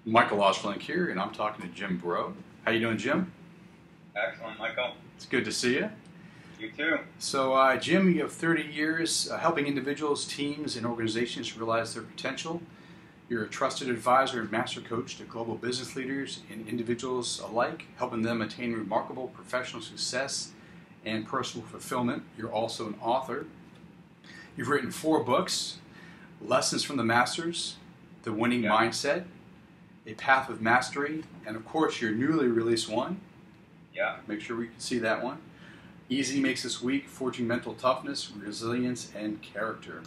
Michael Ostrolenk here, and I'm talking to Jim Brault. How you doing, Jim? Excellent, Michael. It's good to see you. You too. So, Jim, you have 30 years helping individuals, teams, and organizations realize their potential. You're a trusted advisor and master coach to global business leaders and individuals alike, helping them attain remarkable professional success and personal fulfillment. You're also an author. You've written 4 books: Lessons from the Masters, The Winning Mindset, A Path of Mastery, and of course your newly released one. Yeah. Make sure we can see that one. Easy Makes Us Weak, Forging Mental Toughness, Resilience, and Character.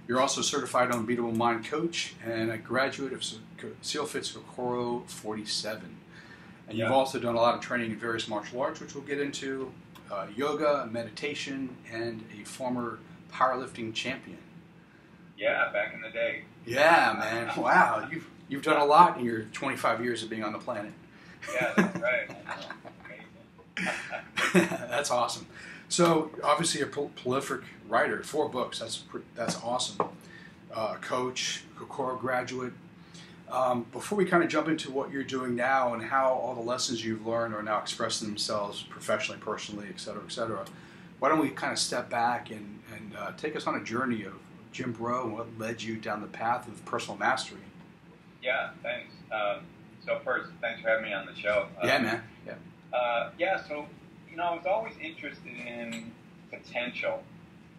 You're also a Certified Unbeatable Mind Coach and a graduate of SEAL FITS KOKORO 47. And you've also done a lot of training in various martial arts, which we'll get into, yoga, meditation, and a former powerlifting champion. Yeah, back in the day. Yeah, man. Wow. You've done a lot in your 25 years of being on the planet. Yeah, that's right. I know. Amazing. That's awesome. So, obviously, a prolific writer, 4 books. That's awesome. Coach, KOKORO graduate. Before we kind of jump into what you're doing now and how all the lessons you've learned are now expressing themselves professionally, personally, et cetera, why don't we kind of step back and take us on a journey of Jim Brault and what led you down the path of personal mastery? Yeah, thanks. So first, thanks for having me on the show. Yeah, man. Yeah. So, I was always interested in potential.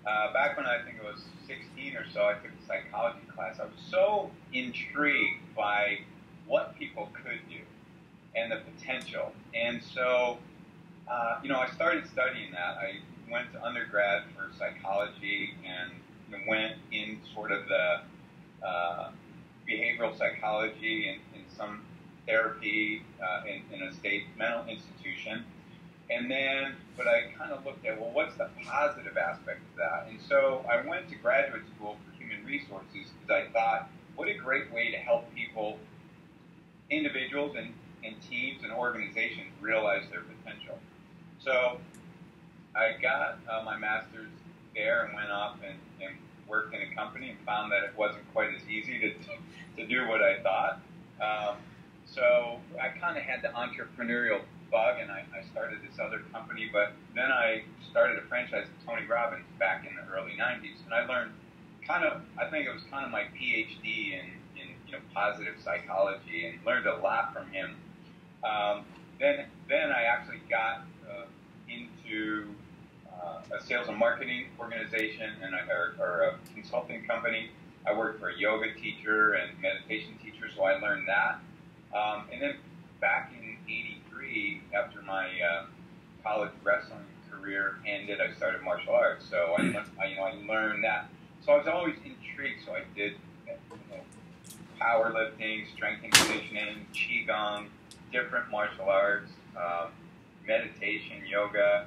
Back when I think I was 16 or so, I took a psychology class. I was so intrigued by what people could do and the potential. And so, I started studying that. I went to undergrad for psychology and went in sort of the behavioral psychology and some therapy in a state mental institution. And then, but I kind of looked at, well, what's the positive aspect of that? And so I went to graduate school for human resources because I thought, what a great way to help people, individuals and teams and organizations realize their potential. So I got my master's there and went off and worked in a company and found that it wasn't quite as easy to do what I thought. So I kind of had the entrepreneurial bug, and I started this other company, but then I started a franchise with Tony Robbins back in the early 90s, and I learned I think it was kind of my PhD in positive psychology, and learned a lot from him. Then I actually got into a sales and marketing organization or a consulting company. I worked for a yoga teacher and meditation teacher, so I learned that. And then back in '83, after my college wrestling career ended, I started martial arts. So I learned that. So I was always intrigued. So I did powerlifting, strength and conditioning, qigong, different martial arts, meditation, yoga,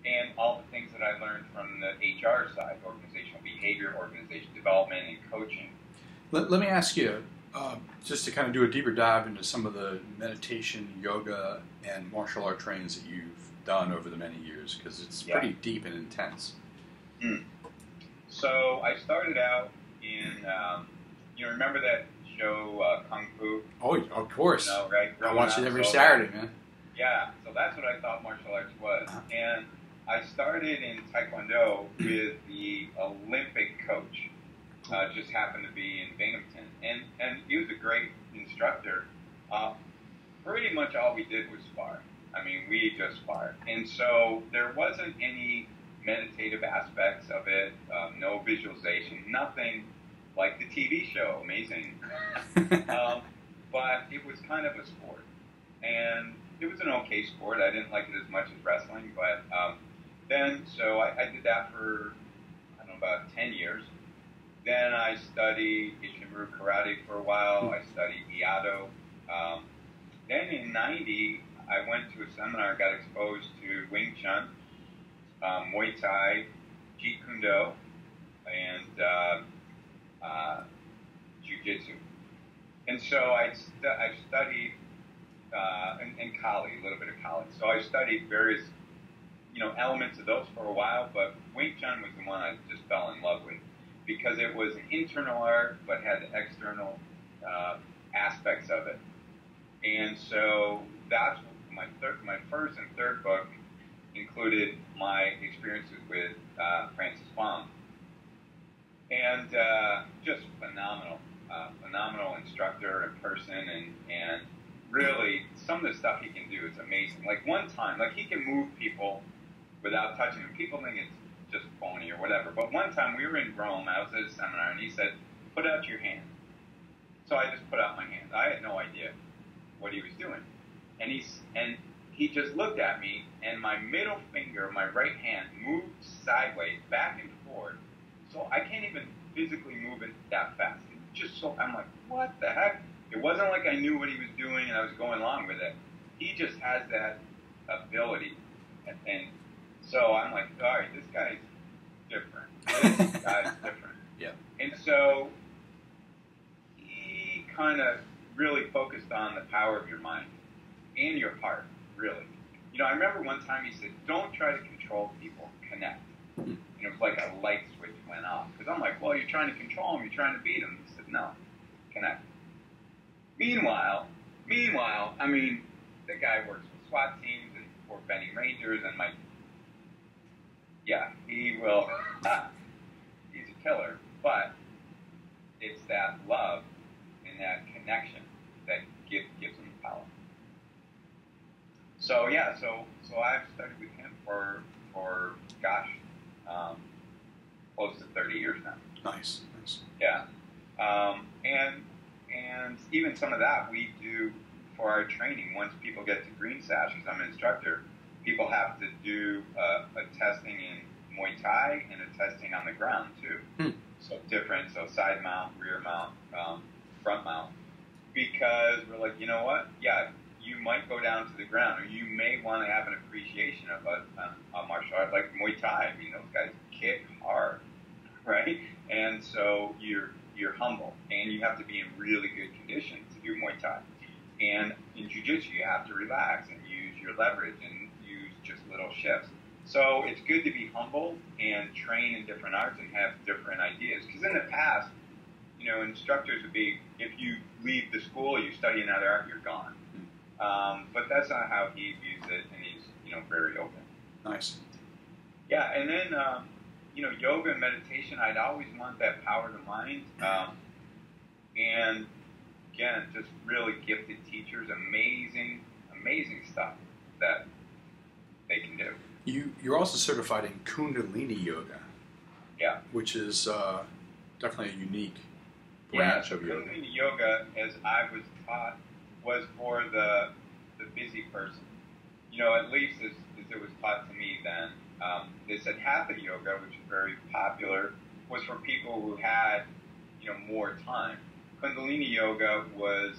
and all the things that I learned from the HR side, organizational behavior, organization development, and coaching. Let me ask you, just to kind of do a deeper dive into some of the meditation, yoga, and martial art trainings that you've done over the many years, because it's pretty deep and intense. So I started out in, remember that show Kung Fu? Oh, of course. Right? I watch it every Saturday, man. Yeah, so that's what I thought martial arts was. And I started in Taekwondo with the Olympic coach. Just happened to be in Binghamton. And he was a great instructor. Pretty much all we did was spar. I mean, we just sparred. And so there wasn't any meditative aspects of it, no visualization, nothing like the TV show, amazing. But it was kind of a sport. And it was an okay sport. I didn't like it as much as wrestling, but so I did that for, about 10 years. Then I studied Ishinryu karate for a while. I studied Iaido. Then in '90, I went to a seminar, got exposed to Wing Chun, Muay Thai, Jeet Kune Do, and Jiu-Jitsu. And so I studied and Kali, a little bit of Kali. So I studied various, elements of those for a while, but Wing Chun was the one I just fell in love with because it was an internal art but had the external aspects of it. And so that's my first and third book included my experiences with Francis Baum. And just phenomenal instructor and person, and really some of the stuff he can do is amazing. Like one time, like he can move people without touching them. People think it's just phony or whatever. But one time we were in Rome, I was at a seminar, and he said, "Put out your hand." So I just put out my hand. I had no idea what he was doing. And he just looked at me, and my middle finger, my right hand, moved sideways, back and forth. So I can't even physically move it that fast. It's just so, I'm like, what the heck? It wasn't like I knew what he was doing and I was going along with it. He just has that ability. And so I'm like, all right, this guy's different. This guy's different. Yeah. And so he kind of really focused on the power of your mind and your heart, really. You know, I remember one time he said, don't try to control people, connect. And it was like a light switch went off. Because I'm like, well, you're trying to control them, you're trying to beat them. He said, no, connect. Meanwhile, I mean, the guy works with SWAT teams and Fort Benning Rangers, and he will, he's a killer, but it's that love and that connection that gives him the power. So so I've studied with him for close to 30 years now. Nice. Yeah, and even some of that we do for our training. Once people get to green sashes, I'm an instructor. People have to do a testing in Muay Thai and a testing on the ground too. So different, so side mount, rear mount, front mount, because we're like, you know what? Yeah, you might go down to the ground, or you may want to have an appreciation of a martial art like Muay Thai. I mean, those guys kick hard, right? And so you're humble, and you have to be in really good condition to do Muay Thai. And in Jiu-Jitsu, you have to relax and use your leverage and use just little shifts. So it's good to be humble and train in different arts and have different ideas. Because in the past, you know, instructors would be, if you leave the school, you study another art, you're gone. But that's not how he views it, and he's, you know, very open. Nice. Yeah, and then, you know, yoga and meditation, I'd always want that power of the mind. And again, just really gifted teachers, amazing stuff that they can do. You're also certified in Kundalini yoga. Yeah. Which is definitely a unique branch of yoga. Kundalini yoga, as I was taught, was for the busy person. You know, at least as it was taught to me then. They said Hatha yoga, which is very popular, was for people who had, you know, more time. Kundalini yoga was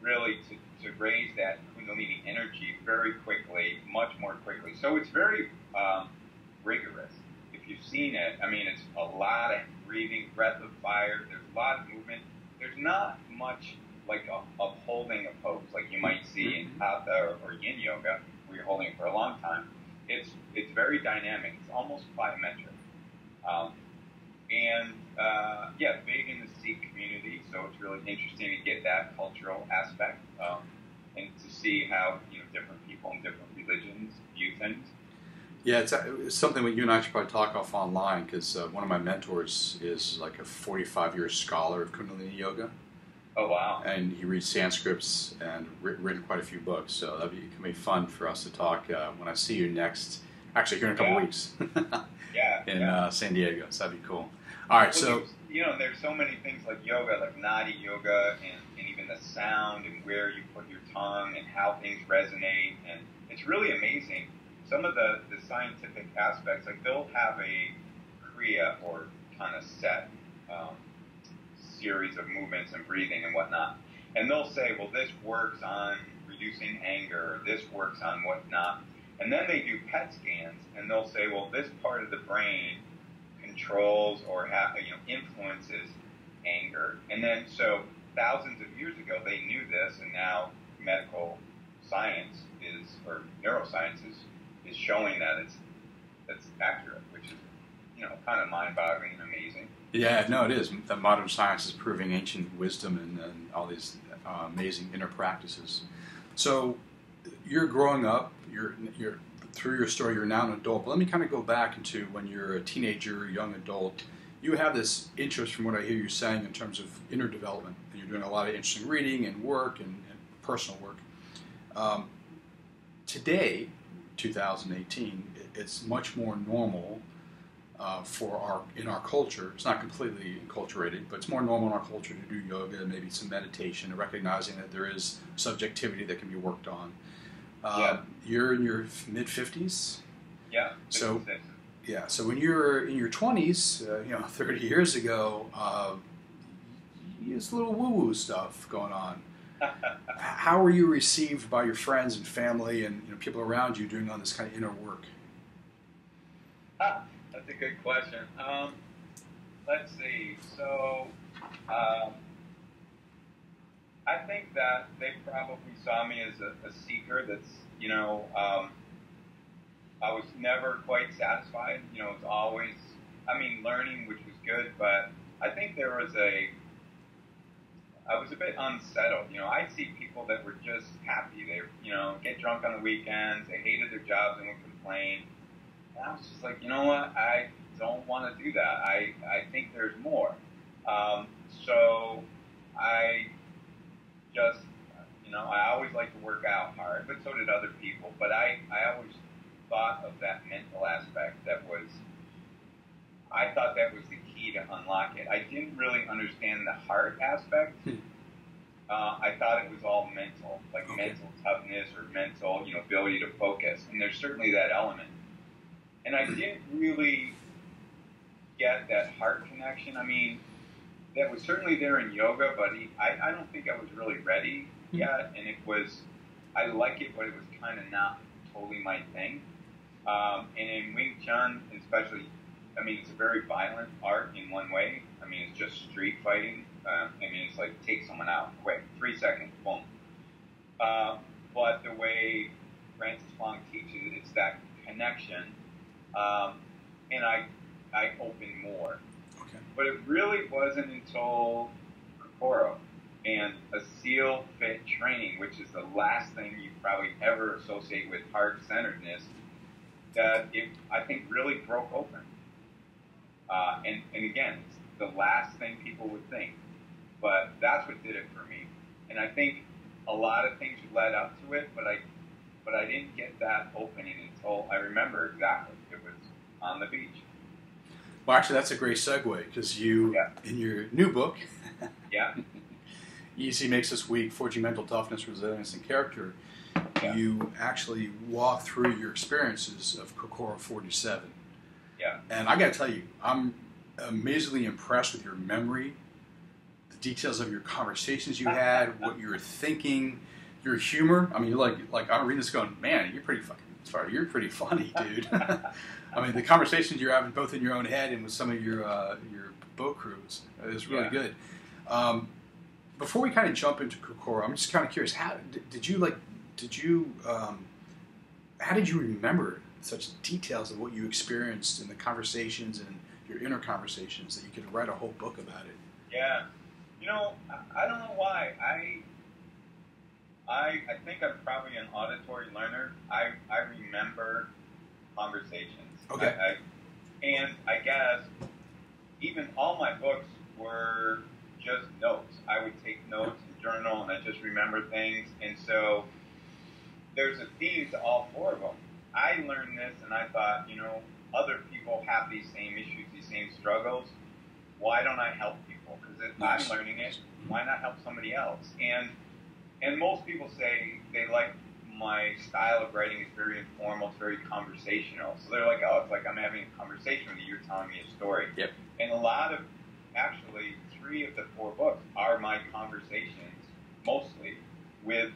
really to raise that Kundalini energy very quickly, much more quickly. So it's very rigorous. If you've seen it, I mean, it's a lot of breathing, breath of fire. There's a lot of movement. There's not much like of holding a pose like you might see in Hatha or Yin yoga, where you're holding it for a long time. It's very dynamic. It's almost plyometric. Big in the Sikh community, so it's really interesting to get that cultural aspect and to see how, you know, different people in different religions view things. Yeah, it's something that you and I should probably talk off online, because one of my mentors is like a 45-year scholar of Kundalini yoga. Oh, wow. And he reads Sanskrits and written quite a few books, so it can be fun for us to talk when I see you next, actually here in a couple weeks. In San Diego, so that'd be cool. All right, so... You know, there's so many things like yoga, like Nadi yoga, and even the sound and where you put your tongue and how things resonate, and it's really amazing. Some of the scientific aspects, like they'll have a kriya or kind of set series of movements and breathing and whatnot, and they'll say, well, this works on reducing anger, or this works on whatnot, and then they do PET scans, and they'll say, well, this part of the brain controls or influences anger. And then, so thousands of years ago, they knew this, and now medical science or neuroscience is showing that it's accurate, which is, you know, kind of mind-boggling and amazing. Yeah, no, it is. The modern science is proving ancient wisdom and all these amazing inner practices. So you're growing up. You're through your story. You're now an adult. But let me kind of go back into when you're a teenager, young adult. You have this interest, from what I hear you saying, in terms of inner development. And you're doing a lot of interesting reading and work and personal work. Today, 2018, it's much more normal in our culture. It's not completely enculturated, but it's more normal in our culture to do yoga, maybe some meditation, and recognizing that there is subjectivity that can be worked on. You're in your mid-50s? Yeah. So, yeah. So when you were in your 20s, 30 years ago, there's a little woo-woo stuff going on. How were you received by your friends and family and people around you doing all this kind of inner work? That's a good question. Let's see. So, I think that they probably saw me as a seeker that's, I was never quite satisfied. It's always, learning, which was good, but I think I was a bit unsettled. I'd see people that were just happy. They, get drunk on the weekends. They hated their jobs and would complain. And I was just like, you know what? I don't want to do that. I think there's more. So I just, I always liked to work out hard, but so did other people. But I always thought of that mental aspect I thought that was the key to unlock it. I didn't really understand the heart aspect. I thought it was all mental, like mental toughness or mental, ability to focus. And there's certainly that element. And I didn't really get that heart connection. That was certainly there in yoga, but I don't think I was really ready yet. And I like it, but it was kind of not totally my thing. And in Wing Chun, especially, it's a very violent art in one way. It's just street fighting. It's like take someone out quick, 3 seconds, boom. But the way Francis Fong teaches it, it's that connection. And I opened more. Okay. But it really wasn't until Kokoro and a SEAL FIT training, which is the last thing you probably ever associate with heart-centeredness, that it, I think, really broke open. And again, it's the last thing people would think. But that's what did it for me. And I think a lot of things led up to it, but I didn't get that opening until I remember exactly. It was on the beach. Well, actually, that's a great segue, because you, in your new book, Easy Makes Us Weak, Forging Mental Toughness, Resilience, and Character, you actually walk through your experiences of Kokoro 47. Yeah. And I got to tell you, I'm amazingly impressed with your memory, the details of your conversations you had, what you were thinking, your humor. You're like I'm reading this going, man, you're pretty funny, dude. The conversations you're having both in your own head and with some of your boat crews is really good. Before we kind of jump into Kokoro, I'm just kind of curious, how did you remember such details of what you experienced in the conversations and your inner conversations that you could write a whole book about it? Yeah. I don't know why. I think I'm probably an auditory learner. I remember conversations. Okay. And I guess even all my books were just notes. I would take notes and journal, and I just remember things. And so there's a theme to all four of them. I learned this, and I thought, other people have these same issues, these same struggles. Why don't I help people? Because if I'm learning it, why not help somebody else? And most people say they like my style of writing is very informal, it's very conversational. So they're like, oh, it's like I'm having a conversation with you, you're telling me a story. Yep. And a lot of, actually, 3 of the 4 books are my conversations, mostly, with,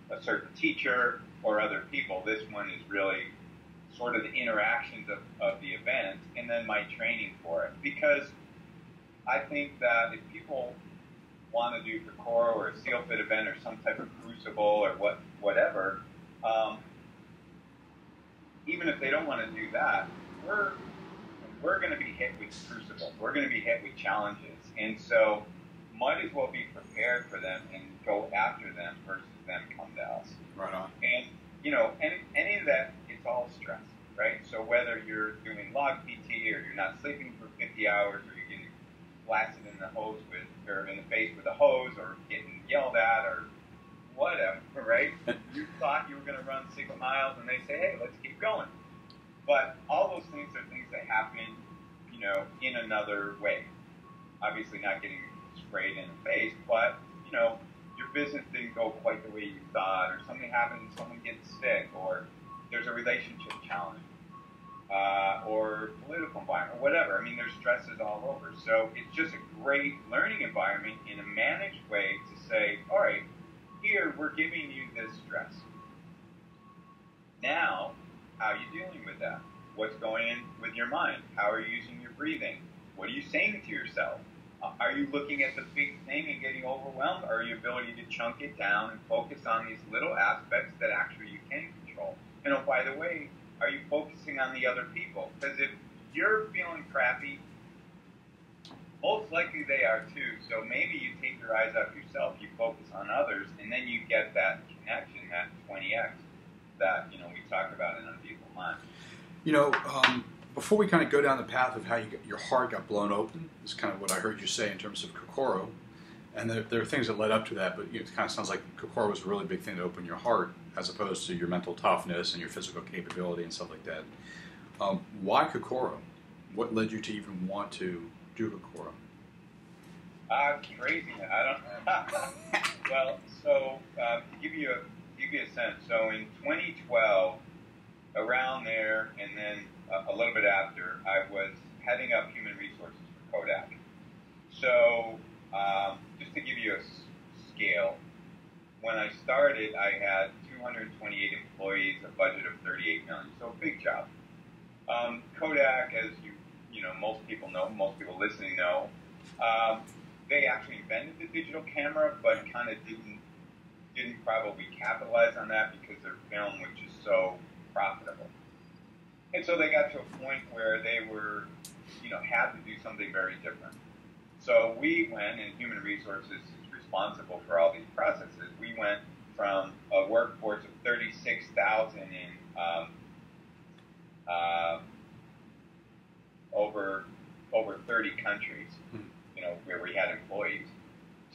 a certain teacher or other people. This one is really sort of the interactions of the event and then my training for it. Because I think that if people want to do Kokoro or a SEALFIT event or some type of crucible or whatever, even if they don't want to do that, we're going to be hit with crucibles. We're going to be hit with challenges. And so might as well be prepared for them and go after them versus them come to us. Right on. And, you know, any of that, it's all stress, right? So whether you're doing log PT or you're not sleeping for 50 hours or you're getting blasted in the hose with, or in the face with a hose or getting yelled at or whatever, right? You thought you were going to run 6 miles and they say, hey, let's keep going. But all those things are things that happen, you know, in another way. Obviously not getting sprayed in the face, but, you know, your business didn't go quite the way you thought, or something happens, someone gets sick, or there's a relationship challenge, or political environment, or whatever. I mean, there's stresses all over. So it's just a great learning environment in a managed way to say, all right, here we're giving you this stress. Now, how are you dealing with that? What's going on with your mind? How are you using your breathing? What are you saying to yourself? Are you looking at the big thing and getting overwhelmed, or your ability to chunk it down and focus on these little aspects that actually you can control? And oh, by the way, are you focusing on the other people? Because if you're feeling crappy, most likely they are too. So maybe you take your eyes off yourself, you focus on others, and then you get that connection, that 20x that, you know, we talk about in Unbeatable Mind. You know, before we kind of go down the path of how your heart got blown open, is kind of what I heard you say in terms of Kokoro, and there are things that led up to that, but you know, it kind of sounds like Kokoro was a really big thing to open your heart, as opposed to your mental toughness and your physical capability and stuff like that. Why Kokoro? What led you to even want to do Kokoro? Crazy. I don't. Well, so to give you a sense, so in 2012, around there, and then a little bit after, I was heading up human resources for Kodak. So just to give you a scale, when I started, I had 228 employees, a budget of $38 million. So a big job. Kodak, as you know, most people listening know, they actually invented the digital camera, but kind of didn't probably capitalize on that because their film was just so profitable. And so they got to a point where they were, you know, had to do something very different. So we went, and human resources is responsible for all these processes. We went from a workforce of 36,000 in over 30 countries, you know, where we had employees,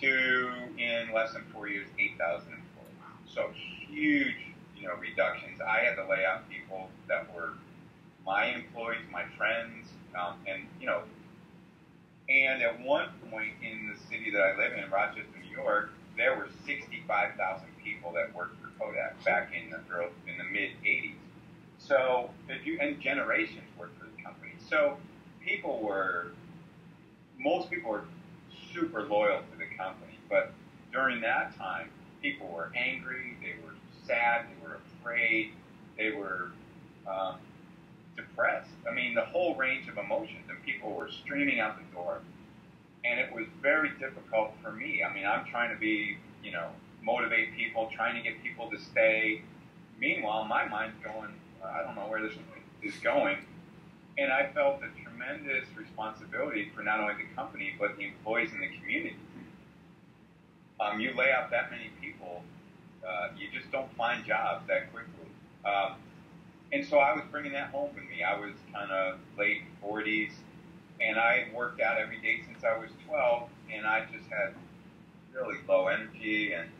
to, in less than 4 years, 8,000 employees. So huge, you know, reductions. I had to lay off people that were my employees, my friends, and, you know, and at one point in the city that I live in, Rochester, New York, there were 65,000 people that worked for Kodak back in the mid 80s. So, and generations worked for the company. So most people were super loyal to the company, but during that time, people were angry, they were sad, they were afraid, they were depressed. I mean, the whole range of emotions, and people were streaming out the door. And it was very difficult for me. I mean, I'm trying to be, you know, motivate people, trying to get people to stay. Meanwhile, my mind's going, I don't know where this is going. And I felt a tremendous responsibility for not only the company, but the employees in the community. You lay off that many people, you just don't find jobs that quickly. And so I was bringing that home with me. I was kind of late 40s, and I had worked out every day since I was 12, and I just had really low energy. And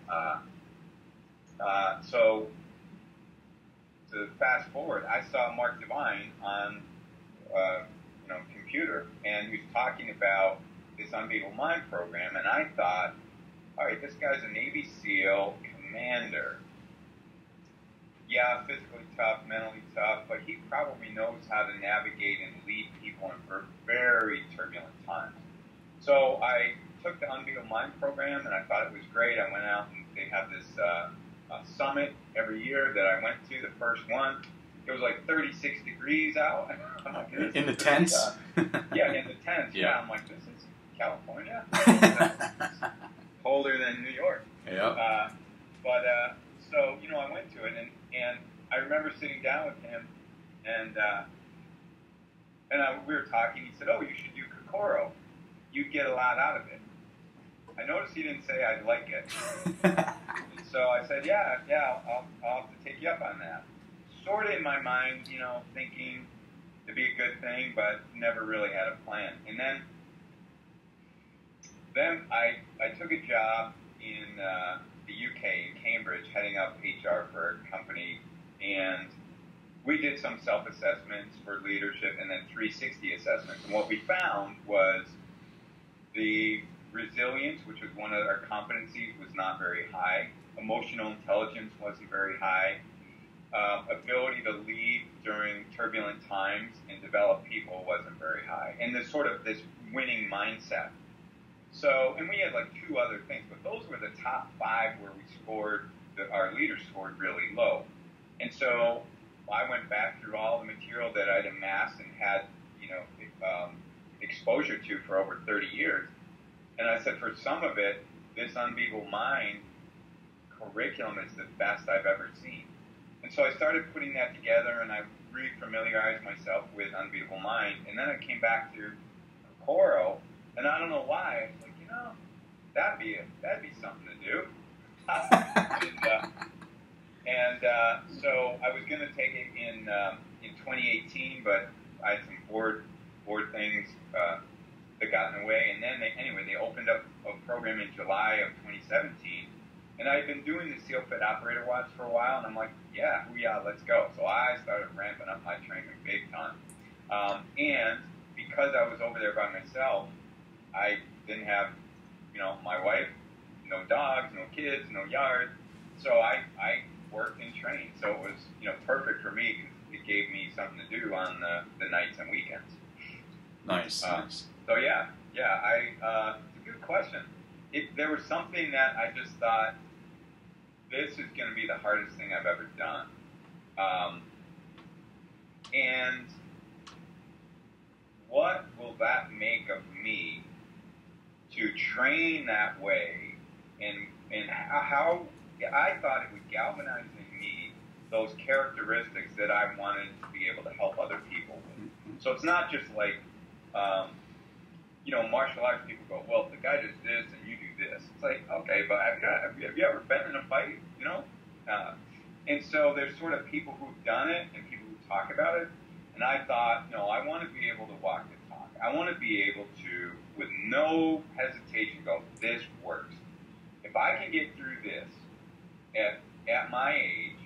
so to fast forward, I saw Mark Devine on computer, and he was talking about this Unbeatable Mind program, and I thought, all right, this guy's a Navy SEAL commander. Yeah, physically tough, mentally tough, but he probably knows how to navigate and lead people in very turbulent times. So I took the Unbeatable Mind program, and I thought it was great. I went out, and they have this summit every year that I went to, the first one. It was like 36 degrees out. In the tents? Yeah, in the tents. Yeah, I'm like, this is California. Colder than New York. Yeah. So, you know, I went to it, and I remember sitting down with him, and And we were talking. He said, "Oh, you should do Kokoro. You'd get a lot out of it." I noticed he didn't say I'd like it. And so I said, "Yeah, I'll have to take you up on that." Sort of in my mind, thinking it'd be a good thing, but never really had a plan. And then I took a job in the UK, in Cambridge, heading up HR for a company, and we did some self-assessments for leadership and then 360 assessments. And what we found was the resilience, which was one of our competencies, was not very high. Emotional intelligence wasn't very high. Ability to lead during turbulent times and develop people wasn't very high. And this winning mindset. So, and we had like 2 other things, but those were the top 5 where we scored, our leaders scored really low. And so I went back through all the material that I'd amassed and had, exposure to for over 30 years. And I said, for some of it, this Unbeatable Mind curriculum is the best I've ever seen. And so I started putting that together, and I re-familiarized myself with Unbeatable Mind. And then I came back to Kokoro, and I don't know why. I was like, that'd be something to do. So I was going to take it in 2018, but I had some board things that got in the way. And then they opened up a program in July of 2017. And I'd been doing the SEAL FIT Operator Watch for a while, and I'm like, yeah, let's go. So I started ramping up my training big time. And because I was over there by myself, I didn't have, my wife, no dogs, no kids, no yard. So I worked and trained. So it was, perfect for me because it gave me something to do on the nights and weekends. Nice. Nice. So yeah, it's a good question. There was something that I just thought, this is going to be the hardest thing I've ever done. And what will that make of me to train that way? And how I thought it would galvanize in me those characteristics that I wanted to be able to help other people with. So it's not just like, martial arts people go, well, the guy does this and you do this. It's like, okay, but have you ever been in a fight, And so there's sort of people who've done it and people who talk about it. And I thought, no, I want to be able to walk the talk. I want to be able to, with no hesitation, go, this works. If I can get through this at my age,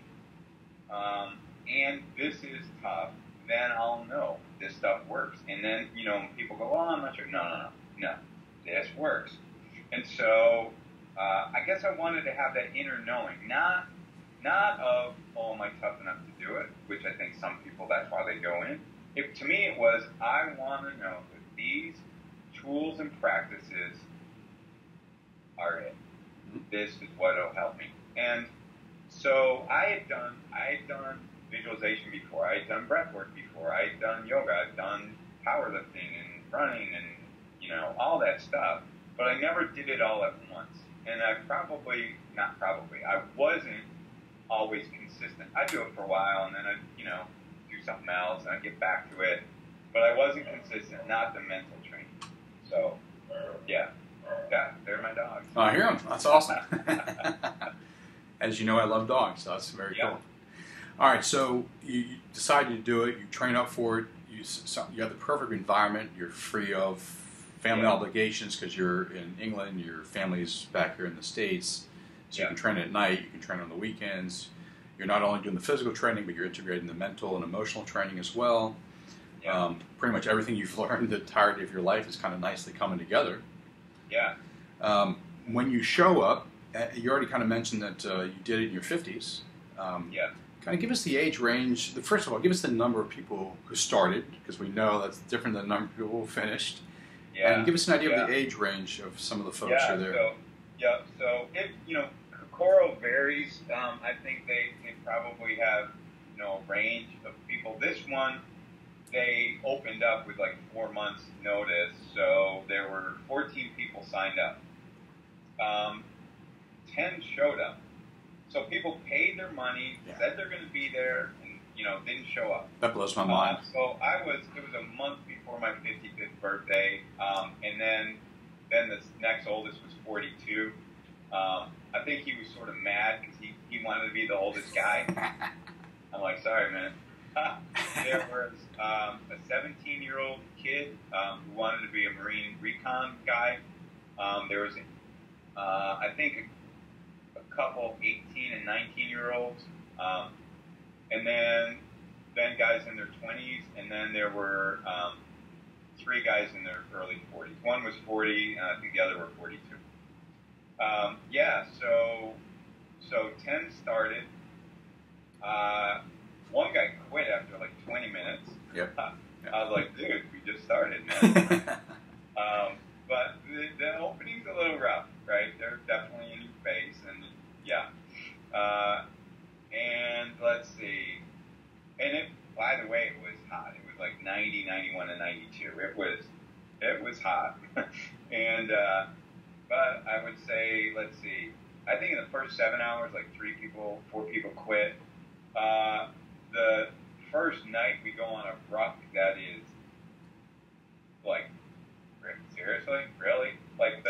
and this is tough, then I'll know this stuff works. And then, people go, well, I'm not sure. No, this works. And so I guess I wanted to have that inner knowing, not of, oh, am I tough enough to do it, which I think some people, that's why they go in. To me, it was, I want to know that these tools and practices are it. This is what will help me. And so I had done visualization before. I had done breath work before. I had done yoga. I've done powerlifting and running and, all that stuff. But I never did it all at once. And I wasn't always consistent. I'd do it for a while and then I'd, do something else and I'd get back to it. But I wasn't consistent, not the mental training. So, yeah, they're my dogs. Oh, I hear them. That's awesome. As you know, I love dogs, so that's very cool. All right, so you decide to do it. You train up for it. You have the perfect environment. You're free of family obligations because you're in England. Your family's back here in the States. So you can train at night. You can train on the weekends. You're not only doing the physical training, but you're integrating the mental and emotional training as well. Yeah. Pretty much everything you've learned the entirety of your life is kind of nicely coming together. Yeah. When you show up, you already kind of mentioned that you did it in your 50s. Kind of give us the age range. First of all, give us the number of people who started, because we know that's different than the number of people who finished. Yeah. And give us an idea of the age range of some of the folks who are there. So it, Kokoro varies. I think they probably have, a range of people. This one, they opened up with like 4 months notice, so there were 14 people signed up. 10 showed up. So people paid their money, said they're going to be there, and didn't show up. That blows my mind. So it was a month before my 55th birthday, and then the next oldest was 42. I think he was sort of mad because he wanted to be the oldest guy. I'm like, sorry, man. There was a 17-year-old kid who wanted to be a Marine recon guy. There was, I think, a couple 18 and 19-year-olds, and then guys in their 20s, and then there were 3 guys in their early 40s. One was 40, and I think the other were 42. So 10 started. One guy quit after like 20 minutes. Yep. I was like, dude, we just started, man. But the opening's a little rough, right? They're definitely in your face, and yeah. And let's see. And by the way, it was hot. It was like 90, 91, and 92. It was hot. And, but I would say, let's see. I think in the first 7 hours, like 4 people quit. The first night we go on a ruck that is like, seriously? Really? Like,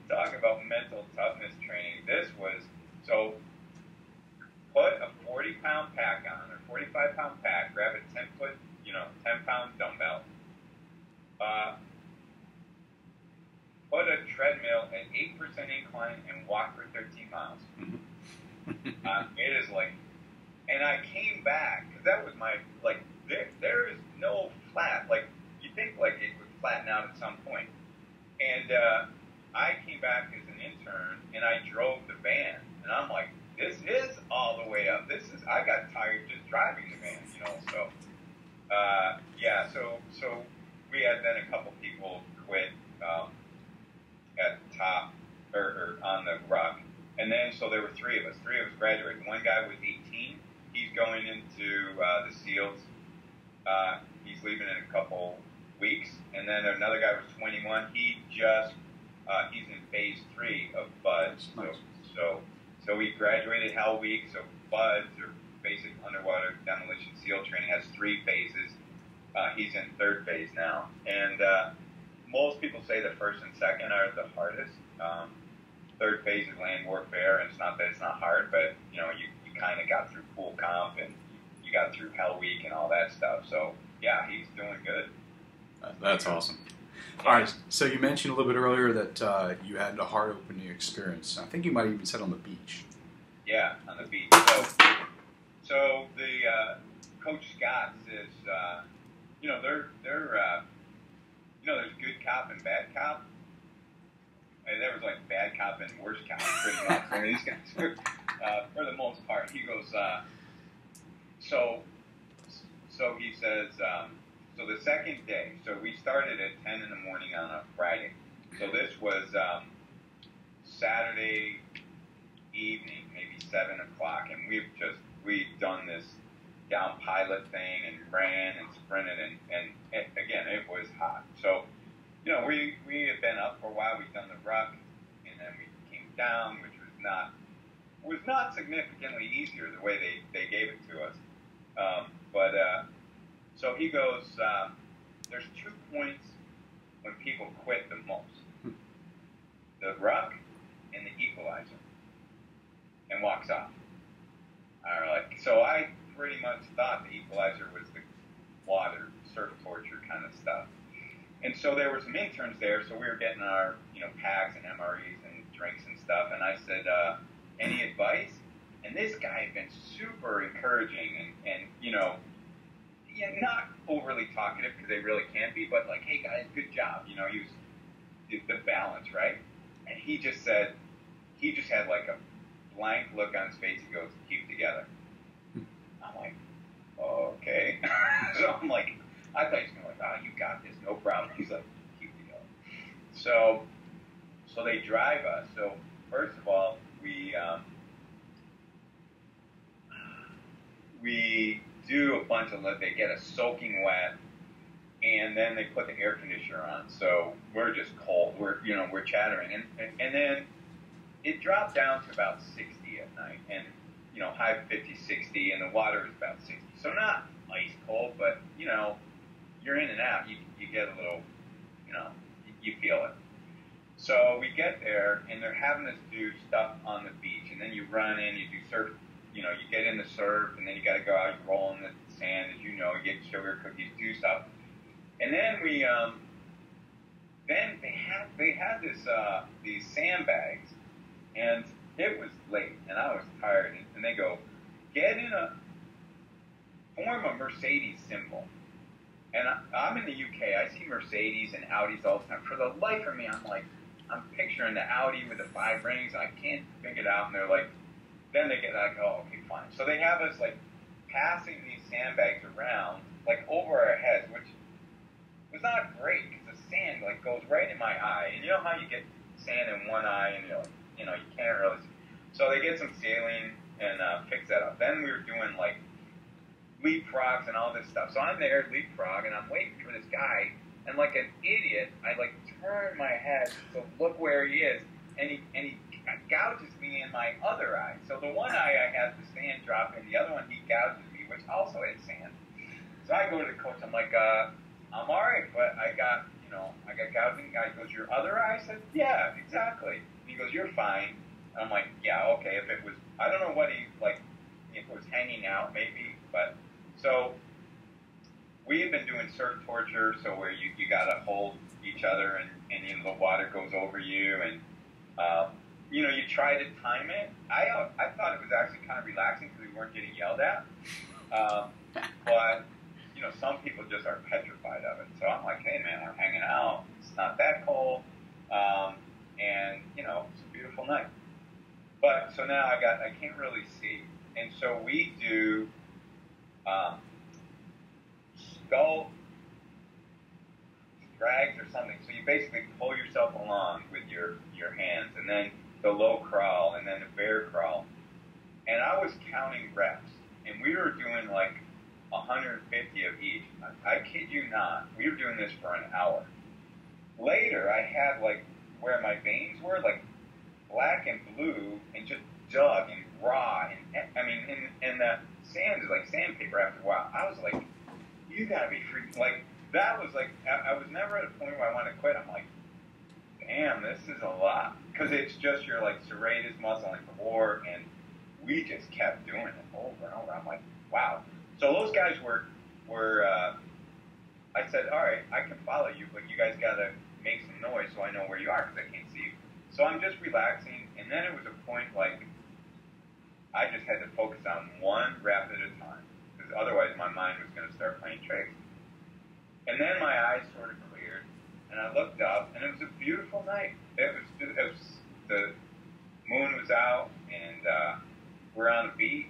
talk about mental toughness training. This was, so put a 40-pound pack on, or 45-pound pack, grab a 10-pound dumbbell, put a treadmill at 8% incline and walk for 13 miles. It is like, and I came back, because that was my, like, there is no flat, like, you think, like, it would flatten out at some point. And I came back as an intern, and I drove the van, and I'm like, this is all the way up. I got tired just driving the van, so, yeah, so we had then a couple people quit at the top, or on the rock. And then, so there were 3 of us. 3 of us graduated. One guy was 18. He's going into the SEALs. He's leaving in a couple weeks. And then another guy was 21. He's in phase 3 of BUDS. So he graduated Hell Week. So BUDS, or Basic Underwater Demolition SEAL Training, has 3 phases. He's in 3rd phase now. And most people say the first and second are the hardest. 3rd phase is land warfare, and it's not that it's not hard, but you kind of got through pool comp, and you got through Hell Week and all that stuff. So yeah, he's doing good. That's awesome. Yeah. All right, so you mentioned a little bit earlier that you had a heart opening experience. I think you might have even said on the beach. Yeah, on the beach. So the Coach Scott says, there's good cop and bad cop. And there was like bad cop and worse cop, pretty much. I mean, these guys were, for the most part, he goes, so he says, so the second day, so we started at 10 in the morning on a Friday. So this was Saturday evening, maybe 7 o'clock, and we've done this down pilot thing and ran and sprinted, and again, it was hot. So, we had been up for a while. We'd done the ruck, and then we came down, which was not significantly easier the way they gave it to us. So he goes, there's 2 points when people quit the most: the ruck and the equalizer, and walks off. So I pretty much thought the equalizer was the water, surf torture kind of stuff. And so there were some interns there, so we were getting our, packs and MREs and drinks and stuff. And I said, any advice? And this guy had been super encouraging and not overly talkative, because they really can't be, but like, hey guys, good job. He was the balance, right? And he just had like a blank look on his face. He goes, keep together. I'm like, okay. So I'm like, I thought he was going to like, oh, you got this, no problem. He's like, keep it going. So they drive us. So first of all, we do a bunch of, they get us soaking wet, and then they put the air conditioner on. So we're just cold. We're chattering. And then it dropped down to about 60 at night. And high 50, 60, and the water is about 60. So not ice cold, but, you're in and out. You get a little, you feel it. So we get there, and they're having us do stuff on the beach, and then you run in, you do surf, you get in the surf, and then you got to go out, you roll in the sand, as you get sugar cookies, do stuff. And then then they had these sandbags, and it was late, and I was tired, and they go, form a Mercedes symbol. And I'm in the UK, I see Mercedes and Audis all the time. For the life of me, I'm picturing the Audi with the 5 rings, and I can't figure it out, and they're like, then they get like, oh, okay, fine. So they have us, passing these sandbags around, over our heads, which was not great, because the sand, goes right in my eye. And you know how you get sand in one eye, and you can't really see. So they get some saline and fix that up. Then we were doing, leapfrogs and all this stuff. So I'm there, leapfrog, and I'm waiting for this guy, and like an idiot, I turn my head to look where he is, and he gouges me in my other eye. So the one eye I had the sand drop in, the other one he gouges me, which also had sand. So I go to the coach, I'm like, I'm alright, but I got gouging. Guy goes, your other eye? I said, yeah, exactly. He goes, you're fine. I'm like, yeah, okay, if it was, I don't know what he, if it was hanging out, maybe, but, so, we have been doing surf torture, so where you got to hold each other, and the water goes over you, and you try to time it. I thought it was actually kind of relaxing because we weren't getting yelled at, but some people just are petrified of it. So I'm like, hey man, I'm hanging out. It's not that cold, and it's a beautiful night. But so now I can't really see, and so we do. Skull drags or something. So you basically pull yourself along with your hands, and then the low crawl, and then the bear crawl. And I was counting reps, and we were doing 150 of each. I kid you not. We were doing this for an hour. Later, I had where my veins were black and blue, and just dug and raw, and the sand is like sandpaper after a while. I was like, you gotta be freaking, that was I was never at a point where I wanted to quit. I'm like, damn, this is a lot. Because it's just your serratus muscle and core, and we just kept doing it over and over. I'm like, wow. So those guys were I said, all right, I can follow you, but you guys gotta make some noise so I know where you are, because I can't see you. So I'm just relaxing, and then it was a point I just had to focus on one rep at a time, because otherwise my mind was going to start playing tricks. And then my eyes sort of cleared, and I looked up, and it was a beautiful night. It was the moon was out, and we're on the beach,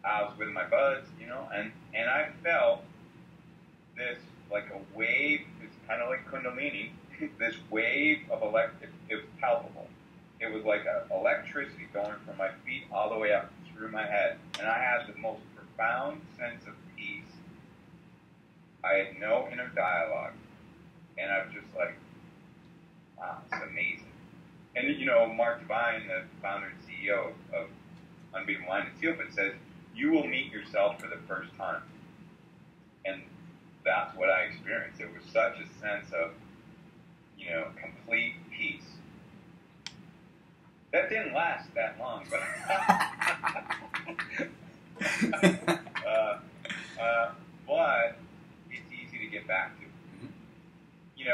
I was with my buds, and I felt this a wave. It's kind of like Kundalini. This wave of it was palpable. It was like electricity going from my feet all the way up through my head. And I had the most profound sense of peace. I had no inner dialogue. And I was just like, wow, it's amazing. And, Mark Devine, the founder and CEO of Unbeatable Mind and SEALFIT, says, you will meet yourself for the first time. And that's what I experienced. It was such a sense of, complete peace. That didn't last that long, but but it's easy to get back to. You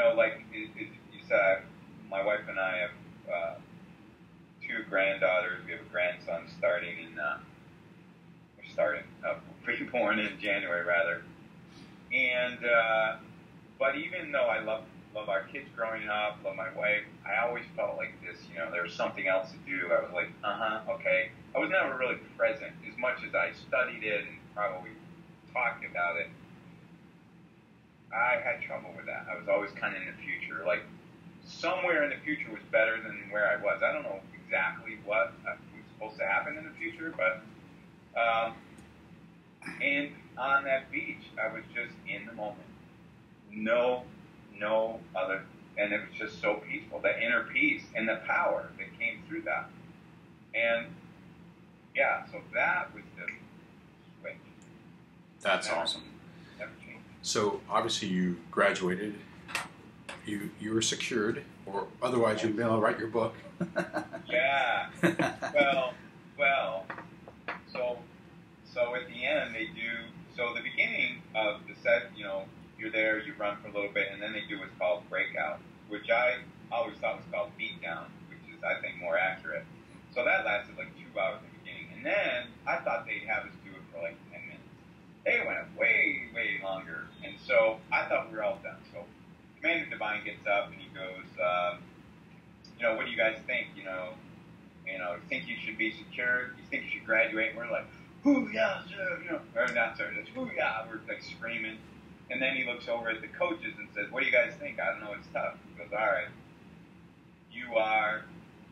said, my wife and I have 2 granddaughters. We have a grandson pre-born in January, rather. And but even though I love our kids growing up, love my wife, I always felt like this, there was something else to do. I was like, okay. I was never really present as much as I studied it and probably talked about it. I had trouble with that. I was always kind of in the future. Somewhere in the future was better than where I was. I don't know exactly what was supposed to happen in the future, but, and on that beach, I was just in the moment. No other, and it was just so peaceful, that inner peace and the power that came through that. And yeah, so that was the switch. That's awesome. Never changed. So obviously you graduated, you were secured, or otherwise you'd be able to write your book. Yeah. Well. So at the end they do. So the beginning of the set, you're there, you run for a little bit, and then they do what's called breakout, which I always thought was called beatdown, which is I think more accurate. So that lasted like 2 hours in the beginning, and then I thought they'd have us do it for like 10 minutes. They went way longer, and so I thought we were all done. So Commander Divine gets up and he goes, what do you guys think? Think you should be secured? You think you should graduate? And we're like, ooh, yeah, sure, or not, sorry, that's, ooh, yeah, we're like screaming. And then he looks over at the coaches and says, what do you guys think? I don't know, it's tough. He goes, all right, you are,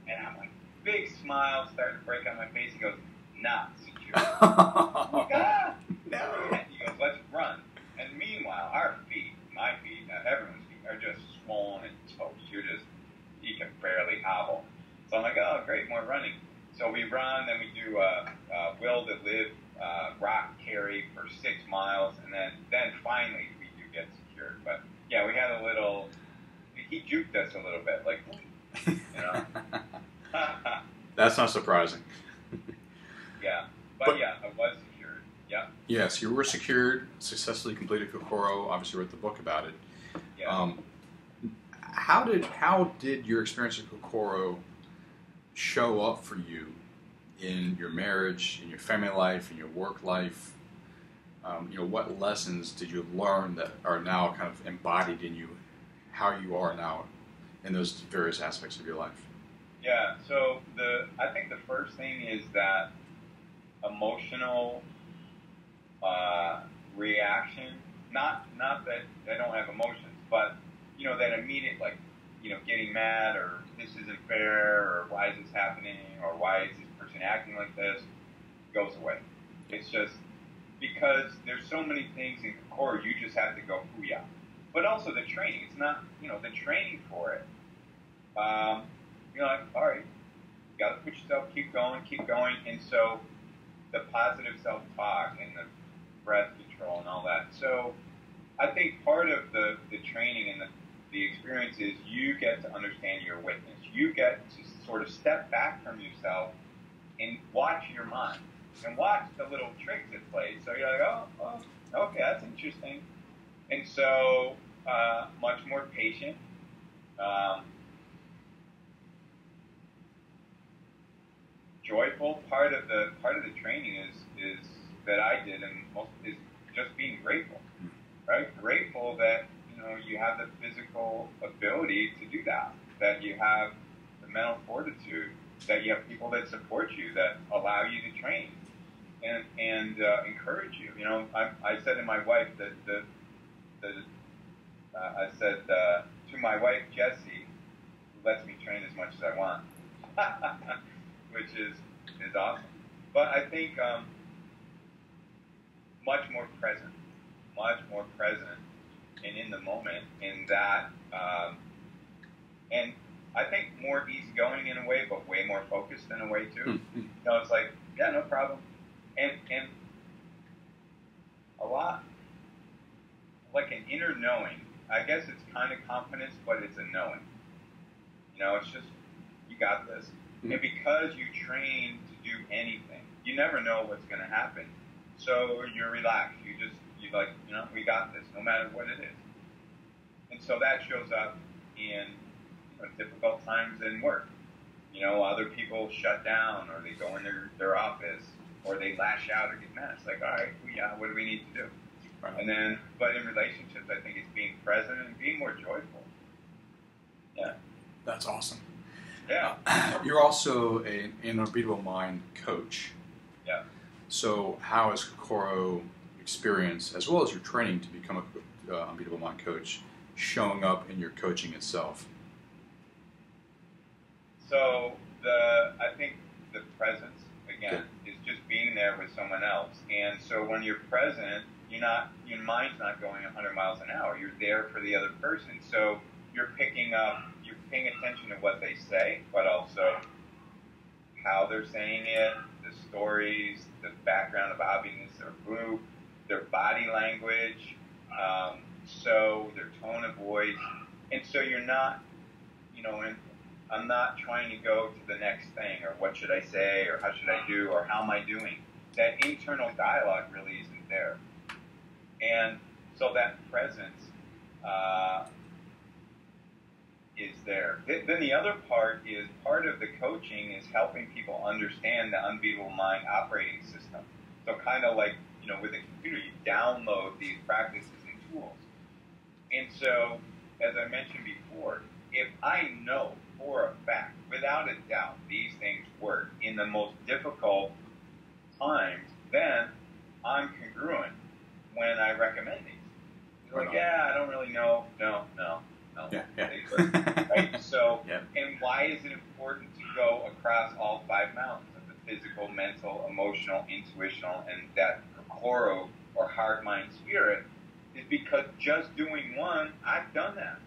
and I'm like, big smile starting to break on my face. He goes, not secure. I'm like, no. He goes, let's run. And meanwhile, our feet, my feet, everyone's feet are just swollen and toast. You can barely hobble. So I'm like, oh, great, more running. So we run, then we do will to live rock carry for 6 miles, and then finally we do get secured. But yeah, we had a little, he juked us a little bit, like, That's not surprising. Yeah, but yeah, I was secured. Yeah. Yes, you were secured, successfully completed Kokoro, obviously wrote the book about it. Yeah. How did your experience at Kokoro show up for you in your marriage, in your family life, in your work life? What lessons did you learn that are now kind of embodied in you, how you are now in those various aspects of your life? Yeah, so I think the first thing is that emotional reaction, not that I don't have emotions, but that immediate, like, getting mad, or this isn't fair, or why is this happening, or why is this person acting like this, goes away. It's just because there's so many things in Kokoro, you just have to go hoo-yah. But also the training, it's not, the training for it. Like, all right, you got to push yourself, keep going. And so the positive self-talk and the breath control and all that. So I think part of the training and the experience is you get to understand your witness. You get to sort of step back from yourself and watch your mind and watch the little tricks it plays. So you're like, oh, okay, that's interesting. And so much more patient. Joyful. Part of the training is that I did, and most is just being grateful, right? Grateful that you have the physical ability to do that, that you have the mental fortitude, that you have people that support you, that allow you to train and encourage you. I said to my wife I said to my wife Jessie, who lets me train as much as I want. Which is awesome. But I think much more present and in the moment, in that, and I think more easygoing in a way, but way more focused in a way too. It's like, yeah, no problem. And a lot, like an inner knowing. I guess it's kind of confidence, but it's a knowing. It's just, you got this. And because you train to do anything, you never know what's going to happen. So you're relaxed. You're like, we got this, no matter what it is. And so that shows up in difficult times in work. Other people shut down, or they go in their office, or they lash out or get mad. It's like, all right, what do we need to do? Right. And then, but in relationships, I think it's being present and being more joyful. Yeah. That's awesome. Yeah. You're also an Unbeatable Mind Coach. Yeah. So how has Kokoro experience, as well as your training to become a Unbeatable Mind Coach, showing up in your coaching itself? So I think the presence, again, is just being there with someone else. And so when you're present, your mind's not going 100 miles an hour. You're there for the other person. So you're paying attention to what they say, but also how they're saying it, the stories, the background of obviousness, their group, their body language, so their tone of voice. And so you're not, and I'm not trying to go to the next thing, or what should I say, or how should I do, or how am I doing. That internal dialogue really isn't there. And so that presence is there. Then the other part of the coaching is helping people understand the Unbeatable Mind operating system. So kind of like, with a computer, you download these practices and tools. And so, as I mentioned before, if I know for a fact, without a doubt, these things work in the most difficult times, then I'm congruent when I recommend these. Like, I don't really know. No. Yeah. Right? So, yeah. And why is it important to go across all 5 mountains of the physical, mental, emotional, intuitional, and that kokoro, or heart, mind, spirit, is because just doing one, I've done that.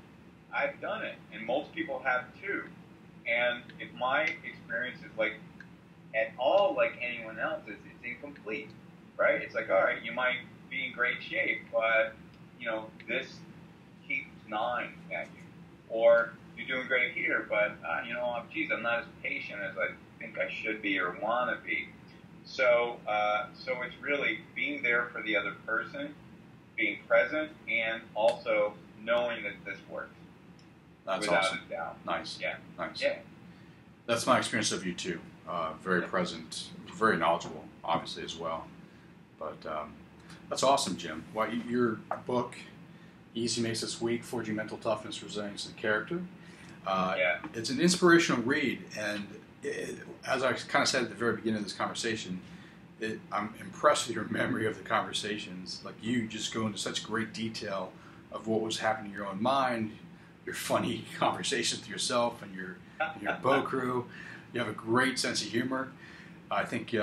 I've done it, and most people have too. And if my experience is at all like anyone else's, it's incomplete, right? It's like, all right, you might be in great shape, but this keeps gnawing at you, or you're doing great here, but I'm not as patient as I think I should be or want to be. So it's really being there for the other person, being present, and also knowing that this works. That's without awesome. a doubt. Nice. Yeah. Nice. Yeah. That's my experience of you too. Very present, very knowledgeable, obviously as well. But that's awesome, Jim. Well, your book, Easy Makes Us Weak: Forging Mental Toughness, Resilience, and Character. It's an inspirational read, and as I kind of said at the very beginning of this conversation, I'm impressed with your memory of the conversations. Like, you just go into such great detail of what was happening in your own mind, your funny conversations with yourself and your bow crew. You have a great sense of humor. I think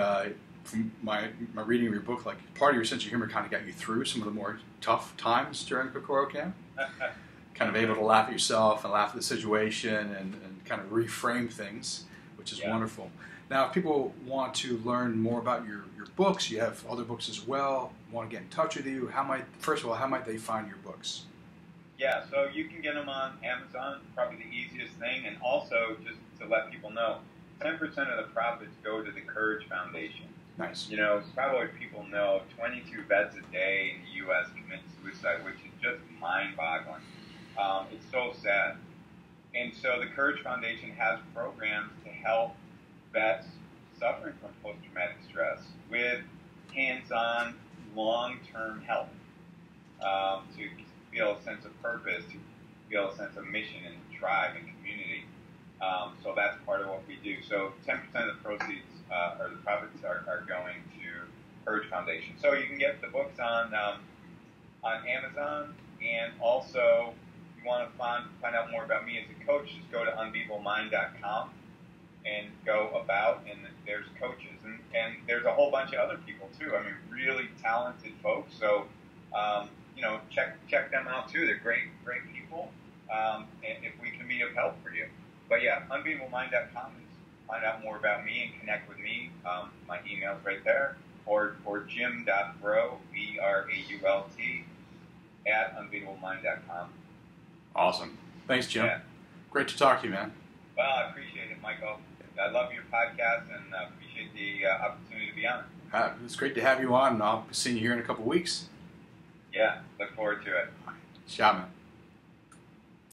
from my reading of your book, like, part of your sense of humor kind of got you through some of the more tough times during the Kokoro camp. Kind of able to laugh at yourself and laugh at the situation and kind of reframe things, which is wonderful. Now, if people want to learn more about your books, you have other books as well, want to get in touch with you, how might they find your books? Yeah, so you can get them on Amazon, probably the easiest thing. And also, just to let people know, 10% of the profits go to the Courage Foundation. Nice. Probably people know 22 vets a day in the U.S. commit suicide, which is just mind-boggling. It's so sad. And so the Courage Foundation has programs to help vets suffering from post-traumatic stress with hands-on, long-term help to feel a sense of purpose, to feel a sense of mission and tribe and community. So that's part of what we do. So 10% of the proceeds or the profits are going to Courage Foundation. So you can get the books on Amazon, and also if you want to find out more about me as a coach, just go to unbeatablemimind.com and go about, and there's coaches, and there's a whole bunch of other people too. I mean, really talented folks. So check them out too. They're great people. And if we can be of help for you. But yeah, unbeatablemind.com is find out more about me and connect with me. My email's right there, or jim.brault, BRAULT, at unbeatablemind.com. Awesome. Thanks, Jim. Yeah. Great to talk to you, man. Well, I appreciate it, Michael. I love your podcast and appreciate the opportunity to be on it. It's great to have you on, and I'll be seeing you here in a couple of weeks. Yeah, look forward to it. Ciao, man.